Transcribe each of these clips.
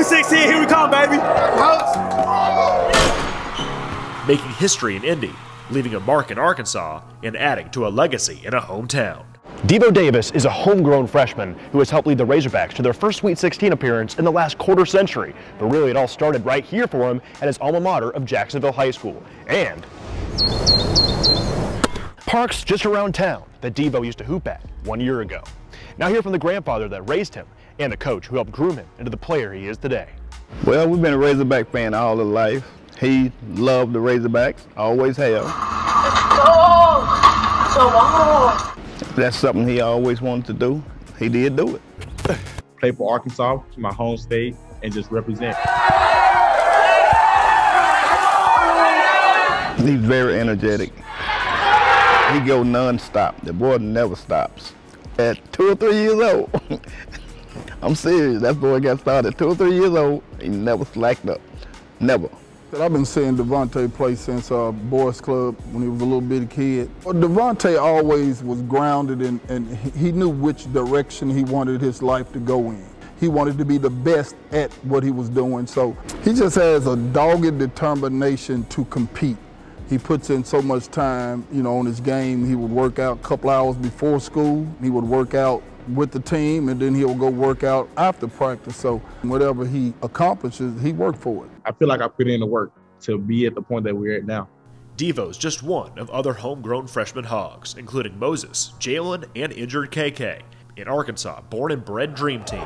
Sweet 16, here we come, baby. Making history in Indy, leaving a mark in Arkansas, and adding to a legacy in a hometown. Devo Davis is a homegrown freshman who has helped lead the Razorbacks to their first Sweet 16 appearance in the last quarter century. But really, it all started right here for him at his alma mater of Jacksonville High School. And parks just around town that Devo used to hoop at 1 year ago. Now hear from the grandfather that raised him and the coach who helped groom him into the player he is today. Well, we've been a Razorback fan all his life. He loved the Razorbacks, always have. That's something he always wanted to do. He did do it. Play for Arkansas, my home state, and just represent. He's very energetic. He go non-stop. The boy never stops. At 2 or 3 years old, I'm serious, that boy got started at 2 or 3 years old. He never slacked up, never. I've been seeing Davonte play since Boys Club when he was a little bitty kid. Well, Davonte always was grounded and he knew which direction he wanted his life to go in. He wanted to be the best at what he was doing, so he just has a dogged determination to compete. He puts in so much time, you know, on his game. He would work out a couple hours before school. He would work out with the team, and then he'll go work out after practice. So whatever he accomplishes, he worked for it. I feel like I put in the work to be at the point that we're at now. Devo's just one of other homegrown freshman Hogs, including Moses, Jalen, and injured KK. In Arkansas, born and bred dream team.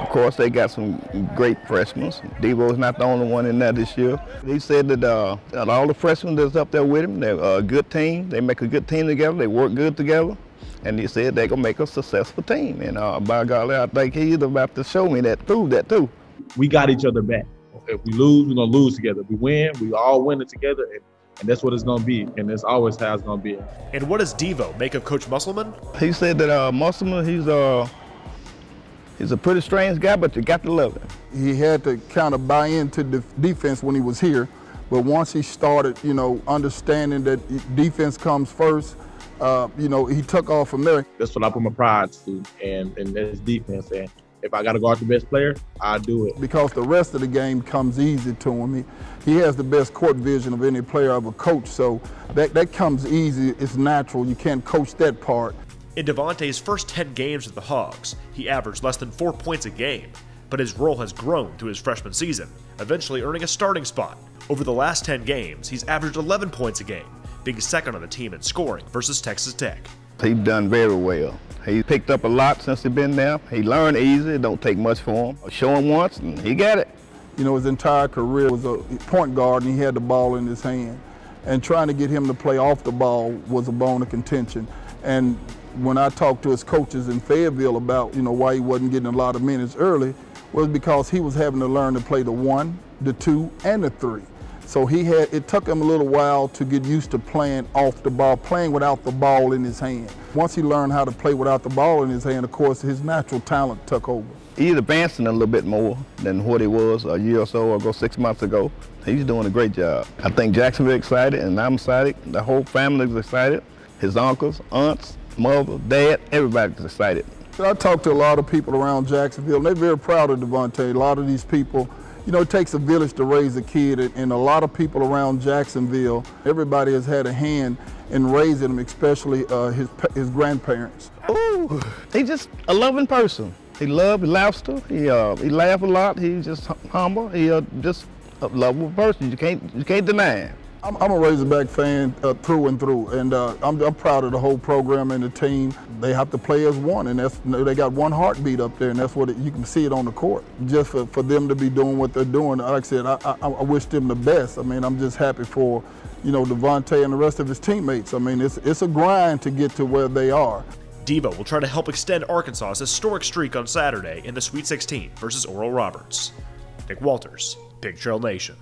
Of course, they got some great freshmen. Devo's not the only one in there this year. He said that all the freshmen that's up there with him, they're a good team. They make a good team together. They work good together. And he said they're going to make a successful team. And by golly, I think he's about to show me that, prove that too. We got each other back. If we lose, we're going to lose together. If we win, we all win it together. And that's what it's going to be. And that's always how it's going to be. And what does Devo make of Coach Musselman? He said that Musselman, he's a pretty strange guy, but you got to love him. He had to kind of buy into the defense when he was here. But once he started, you know, understanding that defense comes first, you know, he took off from there. That's what I put my pride to, and that's defense. And if I got to guard the best player, I do it. Because the rest of the game comes easy to him. He has the best court vision of any player I've ever coached, so that comes easy. It's natural. You can't coach that part. In Davonte's first 10 games with the Hogs, he averaged less than 4 points a game, but his role has grown through his freshman season, eventually earning a starting spot. Over the last 10 games, he's averaged 11 points a game, being second on the team in scoring versus Texas Tech. He's done very well. He picked up a lot since he's been there. He learned easy, it don't take much for him. Show him once and he got it. You know, his entire career was a point guard and he had the ball in his hand. And trying to get him to play off the ball was a bone of contention. And when I talked to his coaches in Fayetteville about, you know, why he wasn't getting a lot of minutes early, was because he was having to learn to play the 1, the 2, and the 3. So it took him a little while to get used to playing off the ball, playing without the ball in his hand. Once he learned how to play without the ball in his hand, of course, his natural talent took over. He's advancing a little bit more than what he was a year or so ago, 6 months ago. He's doing a great job. I think Jacksonville excited, and I'm excited. The whole family's excited. His uncles, aunts, mother, dad, everybody's excited. I talked to a lot of people around Jacksonville, and they're very proud of Davonte. A lot of these people, you know, it takes a village to raise a kid, and a lot of people around Jacksonville, everybody has had a hand in raising him, especially his grandparents. Ooh, he's just a loving person. He laughter. He laughs a lot. He's just humble. He's just a lovable person. You can't deny him. I'm a Razorback fan through and through, and I'm proud of the whole program and the team. They have to play as one, and they got one heartbeat up there, and that's what you can see it on the court. Just for them to be doing what they're doing, like I said, I wish them the best. I mean, I'm just happy for, you know, Davonte and the rest of his teammates. I mean, it's a grind to get to where they are. Devo will try to help extend Arkansas's historic streak on Saturday in the Sweet 16 versus Oral Roberts. Nick Walters, Big Trail Nation.